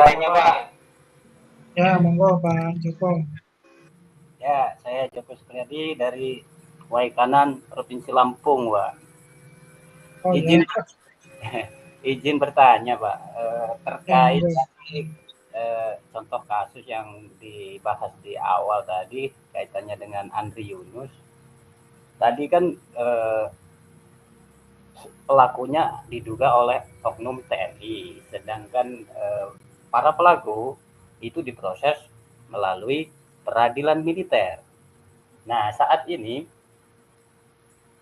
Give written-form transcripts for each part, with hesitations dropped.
suaranya, Pak. Ya, monggo Pak Joko. Ya, saya Joko Supriyadi dari Waikanan, Provinsi Lampung, Pak. Oh Izin ya, izin bertanya, Pak, ya terkait monggo. tadi contoh kasus yang dibahas di awal tadi kaitannya dengan Andri Yunus. Tadi kan pelakunya diduga oleh oknum TNI, sedangkan para pelaku itu diproses melalui peradilan militer. Nah, saat ini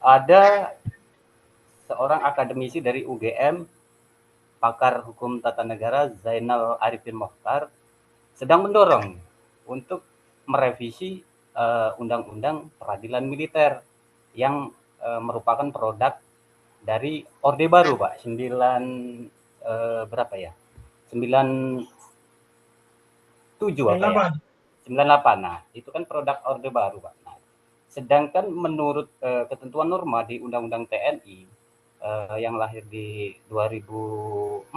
ada seorang akademisi dari UGM, pakar hukum tata negara Zainal Arifin Mokhtar, sedang mendorong untuk merevisi undang-undang peradilan militer yang merupakan produk dari Orde Baru, Pak. Berapa ya? 97 apa ya? 98. 98. Nah, itu kan produk Orde Baru, Pak. Nah, sedangkan menurut ketentuan norma di Undang-Undang TNI yang lahir di 2004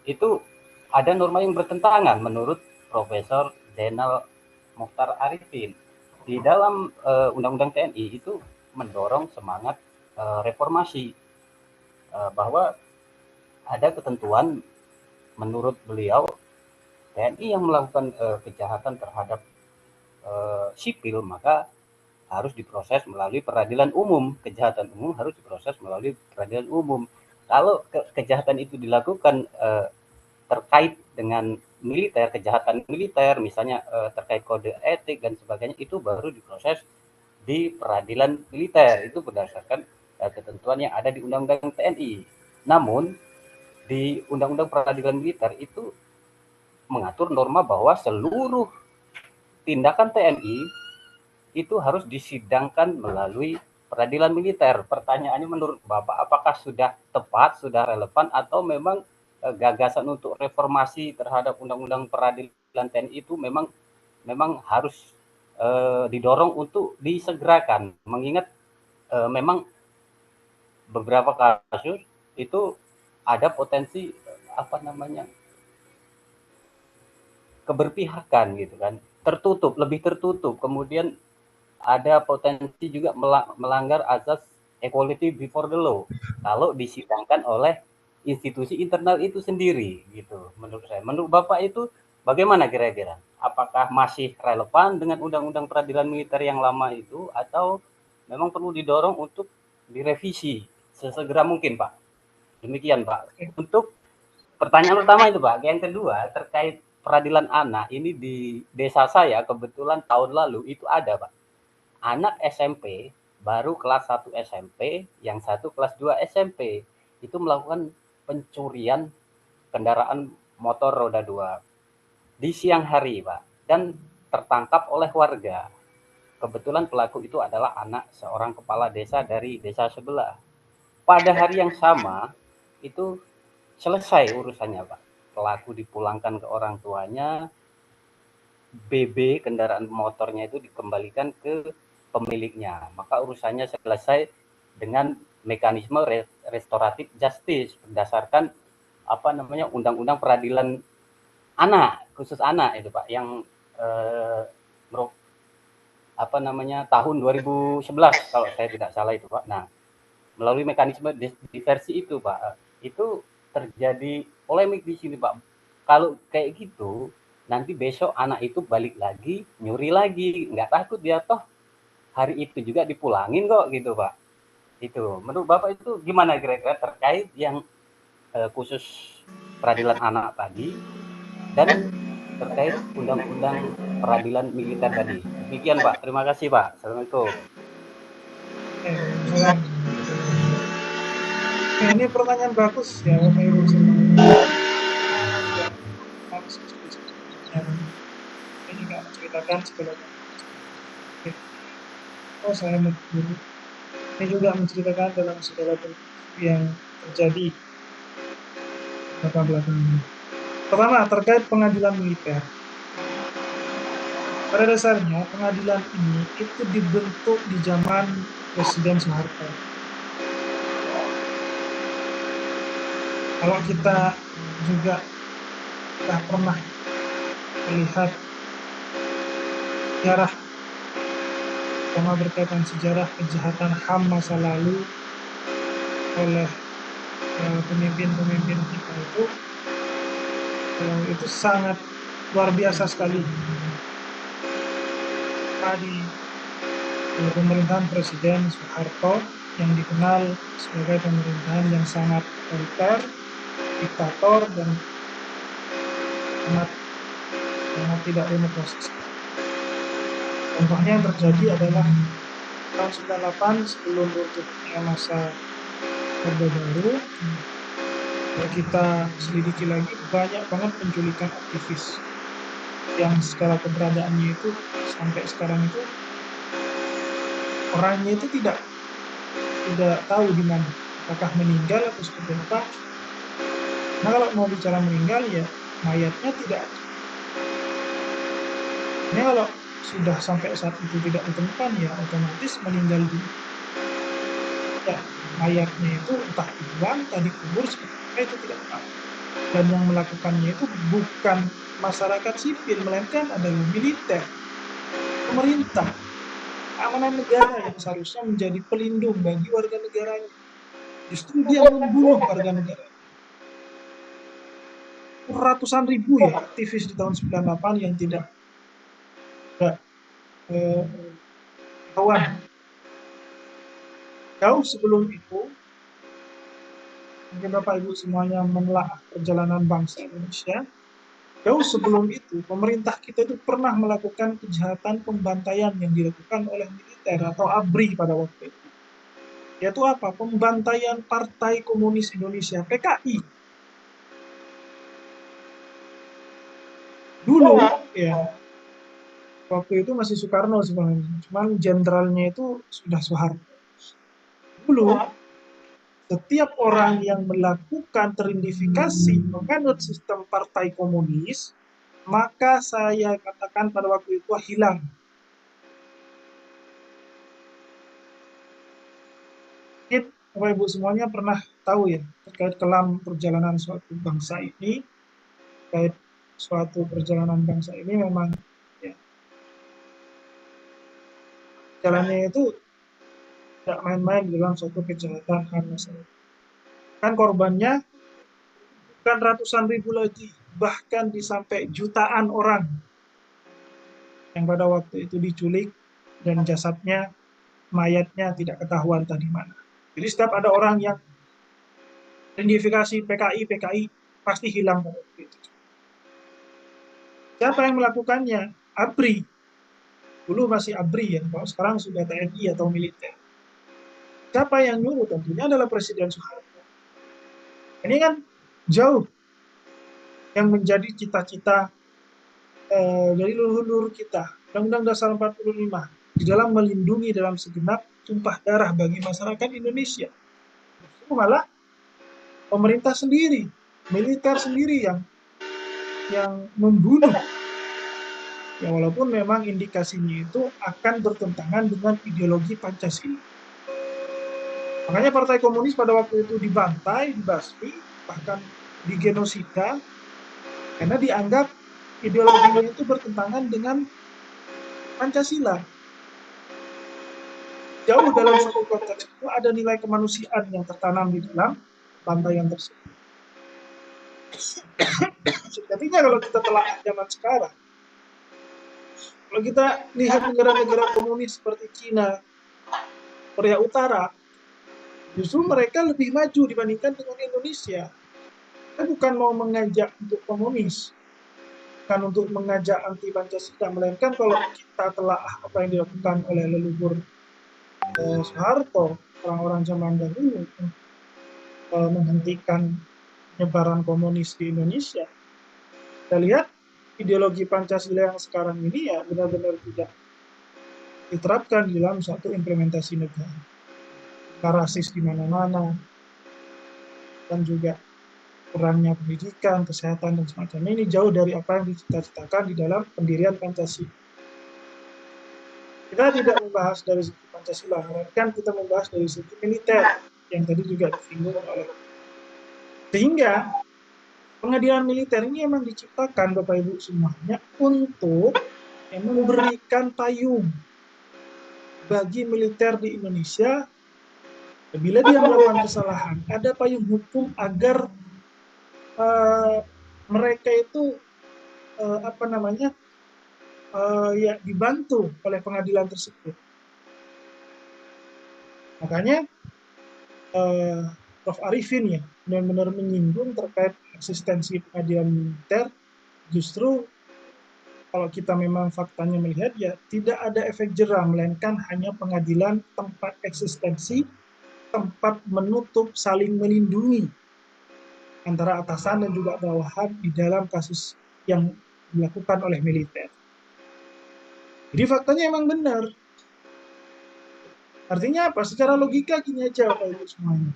itu ada norma yang bertentangan menurut Profesor Zainal Mokhtar Arifin. Di dalam Undang-Undang TNI itu mendorong semangat reformasi, bahwa ada ketentuan menurut beliau TNI yang melakukan kejahatan terhadap sipil maka harus diproses melalui peradilan umum. Kejahatan umum harus diproses melalui peradilan umum. Kalau kejahatan itu dilakukan terkait dengan militer, kejahatan militer, misalnya terkait kode etik dan sebagainya, itu baru diproses di peradilan militer. Itu berdasarkan ketentuan yang ada di Undang-Undang TNI. Namun di Undang-Undang Peradilan Militer itu mengatur norma bahwa seluruh tindakan TNI itu harus disidangkan melalui peradilan militer. Pertanyaannya menurut Bapak, apakah sudah tepat, sudah relevan, atau memang gagasan untuk reformasi terhadap Undang-Undang Peradilan TNI itu memang harus didorong untuk disegerakan, mengingat memang beberapa kasus itu ada potensi apa namanya keberpihakan gitu kan, tertutup, lebih tertutup, kemudian ada potensi juga melanggar azas equality before the law kalau disidangkan oleh institusi internal itu sendiri gitu. Menurut saya, menurut Bapak itu bagaimana kira-kira? Apakah masih relevan dengan undang-undang peradilan militer yang lama itu atau memang perlu didorong untuk direvisi sesegera mungkin, Pak? Demikian, Pak. Oke. Untuk pertanyaan pertama itu, Pak. Yang kedua terkait peradilan anak, ini di desa saya kebetulan tahun lalu itu ada, Pak. Anak SMP baru kelas 1 SMP, yang satu kelas 2 SMP, itu melakukan pencurian kendaraan motor roda 2 di siang hari, Pak, dan tertangkap oleh warga. Kebetulan pelaku itu adalah anak seorang kepala desa dari desa sebelah. Pada hari yang sama, itu selesai urusannya, Pak. Pelaku dipulangkan ke orang tuanya, BB kendaraan motornya itu dikembalikan ke pemiliknya. Maka urusannya selesai dengan mekanisme restoratif justice berdasarkan apa namanya undang-undang peradilan anak, khusus anak itu, Pak, yang eh, apa namanya tahun 2011 kalau saya tidak salah itu, Pak. Nah, melalui mekanisme diversi itu, Pak, itu terjadi polemik di sini, Pak. Kalau kayak gitu nanti besok anak itu balik lagi nyuri lagi, nggak takut dia, toh hari itu juga dipulangin kok gitu, Pak. Itu menurut Bapak itu gimana kira-kira terkait yang khusus peradilan anak tadi dan terkait undang-undang peradilan militer tadi. Demikian, Pak. Terima kasih, Pak. Assalamualaikum. Waalaikumsalam. Oke, ini pertanyaan bagus ya Bapak Ibu semua. Sudah diskusi-diskusinya. Ini juga menceritakan segala oh saya dulu. Ini juga menceritakan dalam segala bentuk yang terjadi beberapa belakangan. Pertama, terkait pengadilan militer. Pada dasarnya, pengadilan ini itu dibentuk di zaman Presiden Soeharto. Kalau kita juga Kita pernah melihat sejarah, sama berkaitan sejarah kejahatan HAM masa lalu oleh pemimpin-pemimpin kita itu sangat luar biasa sekali. Di pemerintahan Presiden Soeharto yang dikenal sebagai pemerintahan yang sangat otoriter, diktator, dan sangat tidak demokratis. Contohnya yang terjadi adalah tahun 98 sebelum runtuhnya masa Orde Baru, kita selidiki lagi banyak banget penculikan aktivis yang segala keberadaannya itu sampai sekarang itu orangnya itu tidak tahu di mana, apakah meninggal atau seperti apa. Nah, kalau mau bicara meninggal ya mayatnya tidak ada. Ini kalau sudah sampai saat itu tidak ditemukan ya otomatis meninggal dulu. Ya, mayatnya itu entah dibuang, entah dikubur, seperti apa itu tidak tahu. Dan yang melakukannya itu bukan masyarakat sipil, melainkan adalah militer, pemerintah, keamanan negara yang seharusnya menjadi pelindung bagi warga negaranya. Justru dia membunuh warga negara. Ratusan ribu ya aktivis di tahun 98 yang tidak kawan. Jauh sebelum itu, mungkin Bapak Ibu semuanya menelaah perjalanan bangsa Indonesia. Jauh sebelum itu, pemerintah kita itu pernah melakukan kejahatan pembantaian yang dilakukan oleh militer atau ABRI pada waktu itu. Yaitu apa? Pembantaian Partai Komunis Indonesia, PKI. Dulu, ya, waktu itu masih Soekarno sebenarnya, cuman jenderalnya itu sudah Soeharto. Dulu, setiap orang yang melakukan teridentifikasi menganut sistem Partai Komunis, maka saya katakan pada waktu itu hilang. Mungkin Bapak Ibu semuanya pernah tahu ya terkait kelam perjalanan suatu bangsa ini, terkait suatu perjalanan bangsa ini memang ya, jalannya itu tidak main-main dalam suatu kejahatan HAM. Kan korbannya bukan ratusan ribu lagi, bahkan sampai jutaan orang yang pada waktu itu diculik dan jasadnya, mayatnya tidak ketahuan tadi mana. Jadi setiap ada orang yang identifikasi PKI pasti hilang pada waktu itu. Siapa yang melakukannya? ABRI. Dulu masih ABRI ya, kalau sekarang sudah TNI atau militer. Siapa yang nyuruh? Tentunya adalah Presiden Soeharto. Ini kan jauh yang menjadi cita-cita dari leluhur kita. Undang-Undang Dasar 45 di dalam melindungi dalam segenap tumpah darah bagi masyarakat Indonesia. Justru malah pemerintah sendiri, militer sendiri yang membunuh. Ya walaupun memang indikasinya itu akan bertentangan dengan ideologi Pancasila. Makanya Partai Komunis pada waktu itu dibantai, dibasmi, bahkan digenosida karena dianggap ideologinya itu bertentangan dengan Pancasila. Jauh dalam suatu konteks itu ada nilai kemanusiaan yang tertanam di dalam bantaian tersebut. Sejatinya kalau kita telah zaman sekarang, kalau kita lihat negara-negara komunis seperti Cina, Korea Utara, justru mereka lebih maju dibandingkan dengan Indonesia. Kita bukan mau mengajak untuk komunis, bukan untuk mengajak anti Pancasila, melainkan kalau kita telah apa yang dilakukan oleh leluhur Soeharto, orang-orang zaman dahulu menghentikan penyebaran komunis di Indonesia. Kita lihat ideologi Pancasila yang sekarang ini ya benar-benar tidak diterapkan di dalam suatu implementasi negara. Rasis di mana-mana, dan juga kurangnya pendidikan, kesehatan, dan semacamnya ini jauh dari apa yang dicita-citakan di dalam pendirian Pancasila. Kita tidak membahas dari segi Pancasila, melainkan kita membahas dari segi militer yang tadi juga disinggung oleh. Sehingga Pengadilan militer ini emang diciptakan Bapak Ibu semuanya untuk memberikan payung bagi militer di Indonesia. Bila dia melakukan kesalahan, ada payung hukum agar uh, mereka itu apa namanya ya dibantu oleh pengadilan tersebut. Makanya Prof. Arifin ya benar-benar menyinggung terkait eksistensi pengadilan militer. Justru kalau kita memang faktanya melihat ya tidak ada efek jerah, melainkan hanya pengadilan tempat eksistensi, tempat menutup saling melindungi antara atasan dan juga bawahan di dalam kasus yang dilakukan oleh militer. Jadi faktanya emang benar. Artinya apa? Secara logika gini aja Bapak Ibu semuanya.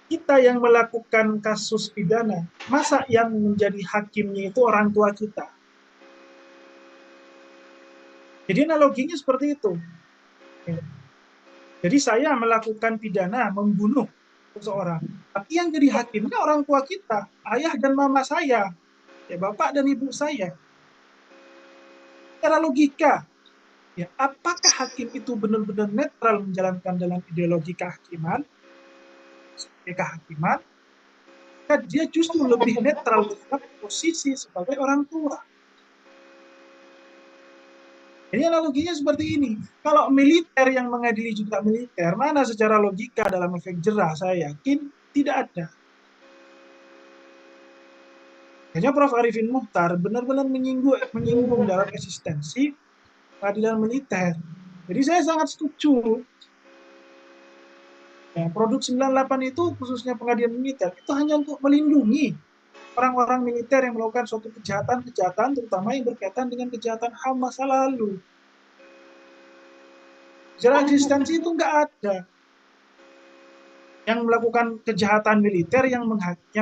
Kita yang melakukan kasus pidana, masa yang menjadi hakimnya itu orang tua kita? Jadi analoginya seperti itu. Jadi saya melakukan pidana, membunuh seseorang. Tapi yang jadi hakimnya orang tua kita, ayah dan mama saya, ya bapak dan ibu saya. Secara logika, ya apakah hakim itu benar-benar netral menjalankan dalam ideologi kehakiman, kehakiman? Dia justru lebih netral terhadap posisi sebagai orang tua. Jadi analoginya seperti ini. Kalau militer yang mengadili juga militer, mana secara logika dalam efek jerah? Saya yakin tidak ada. Hanya Prof. Arifin Muhtar benar-benar menyinggung dalam eksistensi peradilan militer. Jadi saya sangat setuju. Ya, produk 98 itu khususnya pengadilan militer itu hanya untuk melindungi orang-orang militer yang melakukan suatu kejahatan-kejahatan, terutama yang berkaitan dengan kejahatan HAM masa lalu. Secara eksistensi itu nggak ada. Yang melakukan kejahatan militer yang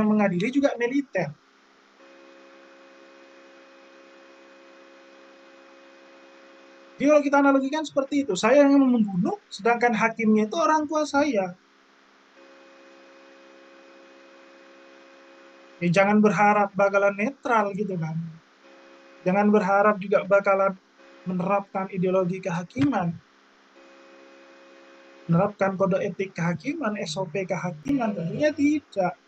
mengadili juga militer. Jadi kalau kita analogikan seperti itu, saya yang membunuh, sedangkan hakimnya itu orang tua saya. Ya, jangan berharap bakalan netral gitu kan. Jangan berharap juga bakalan menerapkan ideologi kehakiman, menerapkan kode etik kehakiman, SOP kehakiman, tentunya tidak.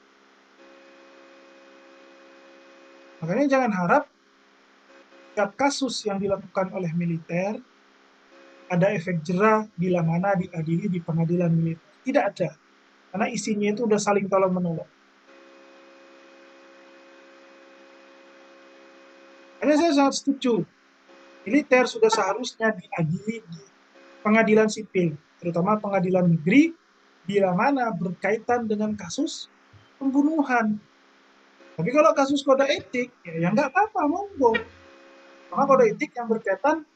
Makanya jangan harap setiap kasus yang dilakukan oleh militer ada efek jerah bila mana diadili di pengadilan militer. Tidak ada. Karena isinya itu udah saling tolong menolong. Karena saya sangat setuju. Militer sudah seharusnya diadili di pengadilan sipil, terutama pengadilan negeri, bila mana berkaitan dengan kasus pembunuhan. Tapi kalau kasus kode etik, ya nggak apa-apa, monggo. Karena kode etik yang berkaitan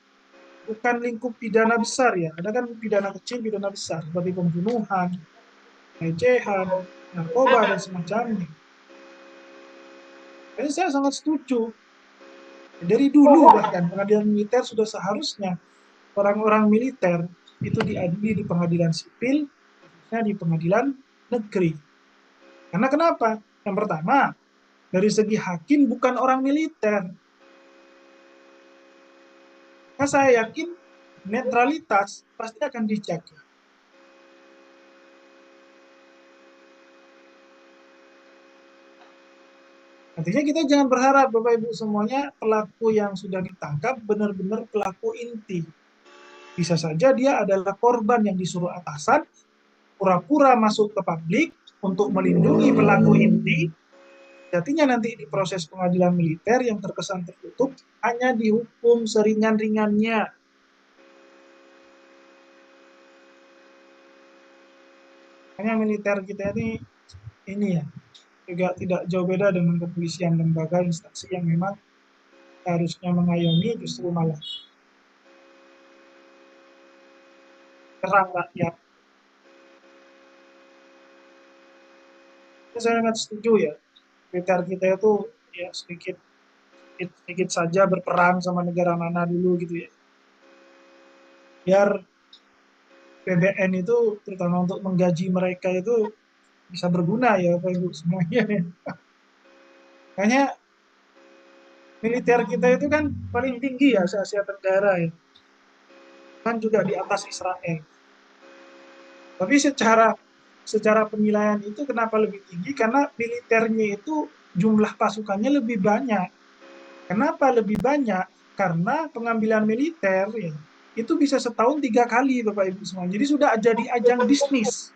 bukan lingkup pidana besar ya, ada kan pidana kecil, pidana besar, seperti pembunuhan, pelecehan, narkoba, dan semacamnya. Jadi saya sangat setuju. Dari dulu bahkan pengadilan militer sudah seharusnya orang-orang militer itu diadili di pengadilan sipil, khususnya di pengadilan negeri. Karena kenapa? Yang pertama, dari segi hakim bukan orang militer. Maka saya yakin netralitas pasti akan dijaga. Artinya kita jangan berharap Bapak Ibu semuanya pelaku yang sudah ditangkap benar-benar pelaku inti. Bisa saja dia adalah korban yang disuruh atasan, pura-pura masuk ke publik untuk melindungi pelaku inti. Jadinya nanti di proses pengadilan militer yang terkesan tertutup hanya dihukum seringan-ringannya. Hanya militer kita ini ya juga tidak jauh beda dengan kepolisian, lembaga instansi yang memang harusnya mengayomi justru malah serang rakyat. Saya sangat setuju ya, militer kita itu ya sedikit saja berperang sama negara mana dulu gitu ya. Biar PBN itu terutama untuk menggaji mereka itu bisa berguna ya Bapak Ibu semuanya. Makanya militer kita itu kan paling tinggi ya se-Asia Tenggara ya. Kan juga di atas Israel. Tapi secara penilaian itu kenapa lebih tinggi? Karena militernya itu jumlah pasukannya lebih banyak. Kenapa lebih banyak? Karena pengambilan militer ya, itu bisa setahun 3 kali Bapak Ibu semua. Jadi sudah jadi ajang bisnis.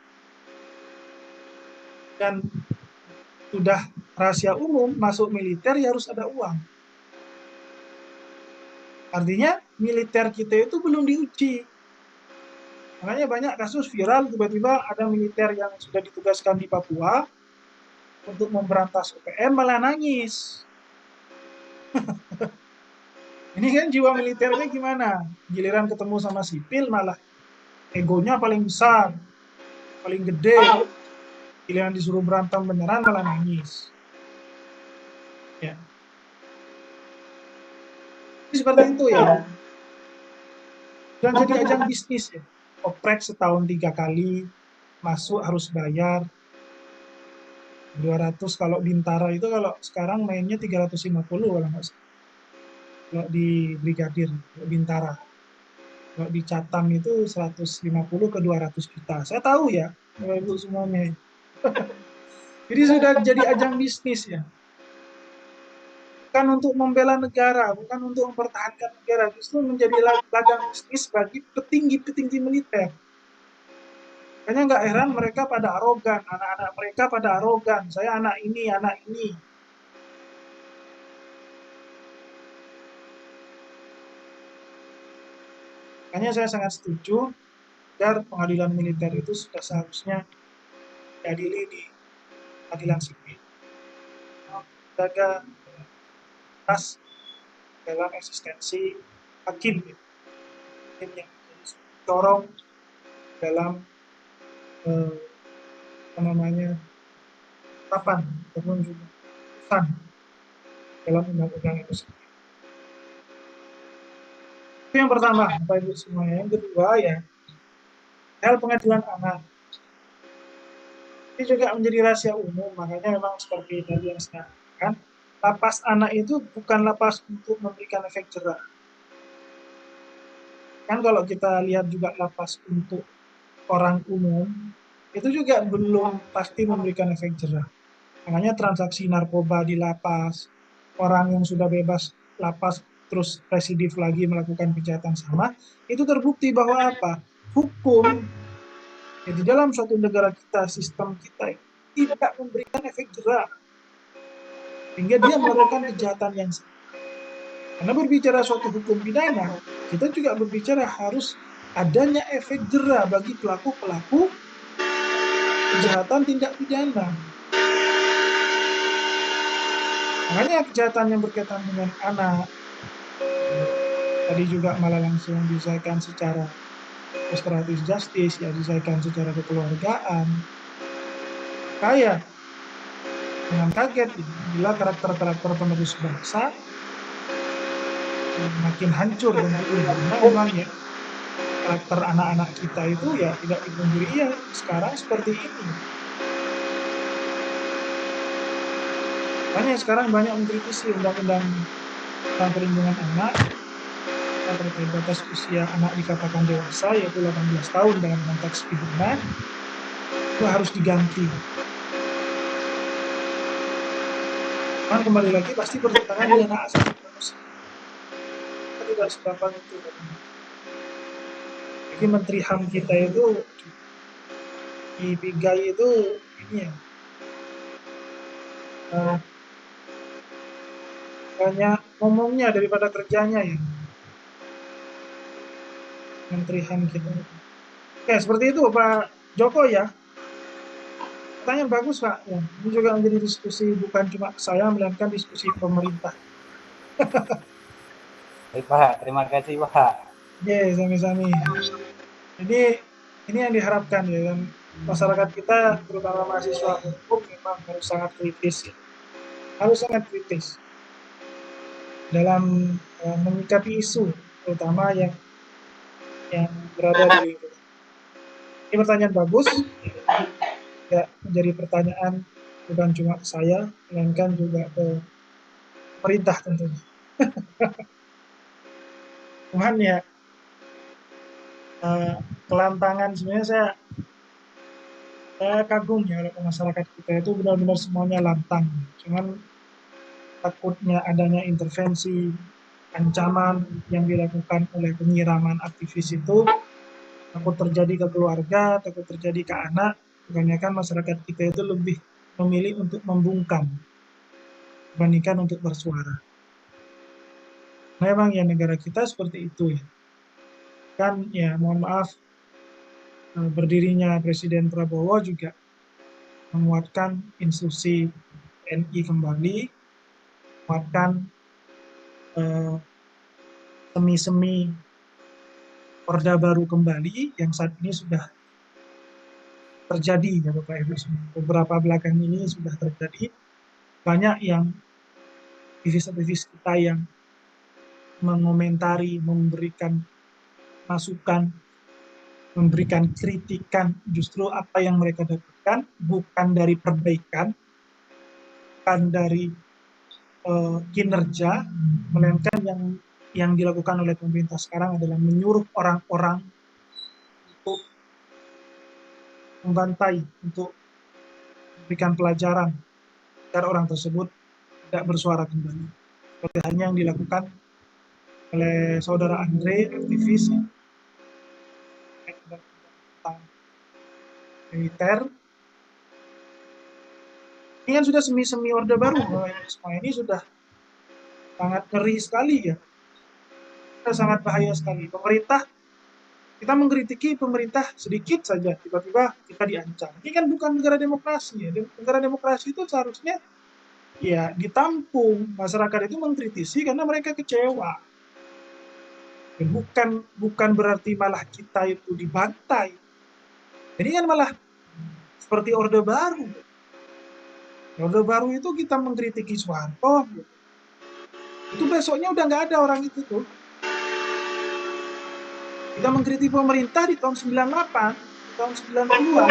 Dan sudah rahasia umum masuk militer ya harus ada uang. Artinya militer kita itu belum diuji. Makanya banyak kasus viral tiba-tiba ada militer yang sudah ditugaskan di Papua untuk memberantas UPM malah nangis. Ini kan jiwa militernya gimana? Giliran ketemu sama sipil malah egonya paling besar, paling gede. Giliran disuruh berantem beneran malah nangis. Ya, jadi seperti itu ya. Dan jadi ajang bisnis ya. Oprek setahun 3 kali, masuk harus bayar. 200 kalau Bintara itu kalau sekarang mainnya 350 kalau nggak salah. Kalau di Brigadir, Bintara. Kalau di Catam itu 150 ke 200 juta. Saya tahu ya, Bapak Ibu semuanya. Jadi sudah jadi ajang bisnis ya. Bukan untuk membela negara, bukan untuk mempertahankan negara, justru menjadi ladang bisnis bagi petinggi-petinggi militer. Makanya nggak heran mereka pada arogan, anak-anak mereka pada arogan. Saya anak ini, anak ini. Makanya saya sangat setuju agar pengadilan militer itu sudah seharusnya diadili di pengadilan sipil. Menjaga tas dalam eksistensi hakim, hakim yang menjadi corong dalam apa namanya kapan ataupun juga putusan dalam undang-undang itu sendiri. Itu yang pertama, Bapak Ibu semuanya. Yang kedua ya, hal pengadilan anak. Ini juga menjadi rahasia umum, makanya memang seperti tadi yang saya katakan, lapas anak itu bukan lapas untuk memberikan efek jerah. Kan kalau kita lihat juga lapas untuk orang umum, itu juga belum pasti memberikan efek jerah. Makanya transaksi narkoba di lapas, orang yang sudah bebas lapas terus residif lagi melakukan kejahatan sama, itu terbukti bahwa apa? Hukum ya, di dalam suatu negara kita, sistem kita tidak memberikan efek jerah sehingga dia melakukan kejahatan yang sama. Karena berbicara suatu hukum pidana, kita juga berbicara harus adanya efek jerah bagi pelaku-pelaku kejahatan tindak pidana. Makanya kejahatan yang berkaitan dengan anak tadi juga malah langsung diselesaikan secara restoratif justice, ya diselesaikan secara kekeluargaan. Kayak dengan kaget bila karakter-karakter penerus bangsa makin hancur dan karena memang ya karakter anak-anak kita itu ya tidak dipungkiri ya sekarang seperti ini. Makanya sekarang banyak mengkritisi undang-undang tentang perlindungan anak yang terkait batas usia anak dikatakan dewasa yaitu 18 tahun dalam konteks pidana itu harus diganti. Kan kembali lagi pasti bertentangan dengan hak asasi manusia. Kita tidak segampang itu. Jadi Menteri HAM kita itu di Pigai itu ini ya banyak ngomongnya daripada kerjanya ya Menteri HAM kita. Oke, seperti itu Pak Joko ya. Pertanyaan bagus Pak. Ya, ini juga menjadi diskusi bukan cuma saya, melainkan diskusi pemerintah. Baik Pak, terima kasih Pak. Oke, sami-sami. Jadi ini yang diharapkan ya, dan masyarakat kita terutama mahasiswa hukum memang harus sangat kritis ya. Harus sangat kritis dalam menyikapi isu terutama yang berada di lingkungan. Ini pertanyaan bagus, ya menjadi pertanyaan bukan cuma ke saya, melainkan juga ke pemerintah tentunya. Cuman ya kelantangan sebenarnya saya kagum ya kalau masyarakat kita itu benar-benar semuanya lantang. Cuman takutnya adanya intervensi, ancaman yang dilakukan oleh penyiraman aktivis itu takut terjadi ke keluarga, takut terjadi ke anak. Kebanyakan masyarakat kita itu lebih memilih untuk membungkam dibandingkan untuk bersuara. Memang ya negara kita seperti itu ya. Kan ya mohon maaf berdirinya Presiden Prabowo juga menguatkan institusi TNI kembali, menguatkan semi-semi Orde Baru kembali yang saat ini sudah terjadi ya Bapak Ibu semua. Beberapa belakang ini sudah terjadi. Banyak yang aktivis-aktivis kita yang mengomentari, memberikan masukan, memberikan kritikan justru apa yang mereka dapatkan bukan dari perbaikan, bukan dari kinerja, melainkan yang dilakukan oleh pemerintah sekarang adalah menyuruh orang-orang untuk membantai, untuk memberikan pelajaran agar orang tersebut tidak bersuara kembali. Seperti halnya yang dilakukan oleh saudara Andre, aktivis tentang militer. Ini kan sudah semi-semi Orde Baru, semua ini sudah sangat ngeri sekali ya. Sudah sangat bahaya sekali. Pemerintah, kita mengkritiki pemerintah sedikit saja, tiba-tiba kita diancam. Ini kan bukan negara demokrasi ya. Negara demokrasi itu seharusnya ya ditampung. Masyarakat itu mengkritisi karena mereka kecewa. Bukan berarti malah kita itu dibantai. Ini kan malah seperti Orde Baru. Orde Baru itu kita mengkritiki Soeharto, itu besoknya udah nggak ada orang itu tuh. Kita mengkritik pemerintah di tahun 98, di tahun 90-an.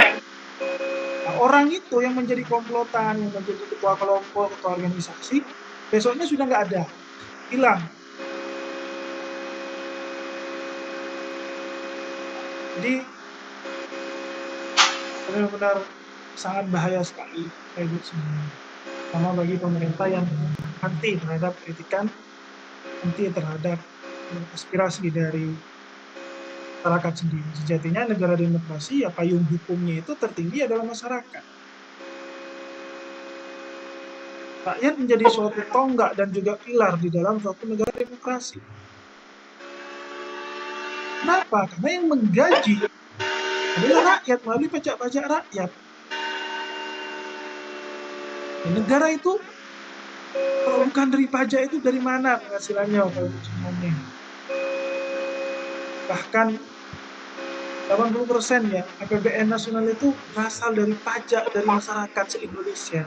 Nah, orang itu yang menjadi komplotan, yang menjadi ketua kelompok, ketua organisasi, besoknya sudah nggak ada, hilang. Jadi benar-benar sangat bahaya sekali kayak gitu sebenarnya. Sama bagi pemerintah yang anti terhadap kritikan, anti terhadap aspirasi dari masyarakat sendiri. Sejatinya negara demokrasi ya payung hukumnya itu tertinggi adalah masyarakat. Rakyat menjadi suatu tonggak dan juga pilar di dalam suatu negara demokrasi. Kenapa? Karena yang menggaji adalah rakyat melalui pajak-pajak rakyat. Dan negara itu kalau bukan dari pajak itu dari mana penghasilannya semuanya? Bahkan 80% ya APBN nasional itu berasal dari pajak dari masyarakat se-Indonesia.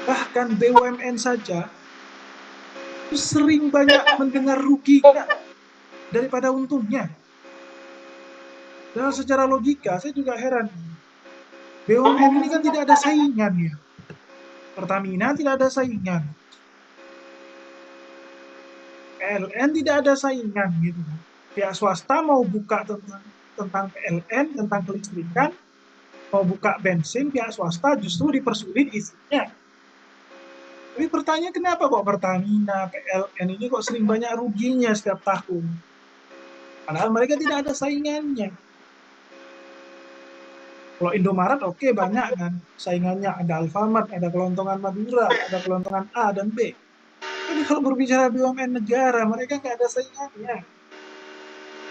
Bahkan BUMN saja itu sering banyak mendengar ruginya daripada untungnya. Dan secara logika saya juga heran. BUMN ini kan tidak ada saingan ya. Pertamina tidak ada saingan. PLN tidak ada saingan gitu. Pihak swasta mau buka tentang PLN, tentang kelistrikan, mau buka bensin, pihak swasta justru dipersulit isinya. Tapi pertanyaan kenapa kok Pertamina, PLN ini kok sering banyak ruginya setiap tahun? Padahal mereka tidak ada saingannya. Kalau Indomaret oke banyak kan saingannya, ada Alfamart, ada Kelontongan Madura, ada Kelontongan A dan B. Tapi kalau berbicara BUMN negara, mereka nggak ada saingannya.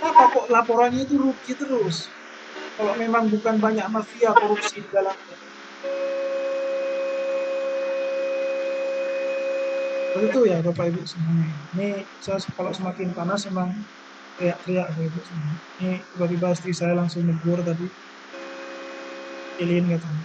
Kenapa kok laporannya itu rugi terus? Kalau memang bukan banyak mafia korupsi di dalamnya. Itu ya Bapak Ibu semuanya. Ini saya kalau semakin panas memang teriak-teriak Bapak Ibu semua. Ini tiba-tiba istri saya langsung negur tadi. Ilin katanya.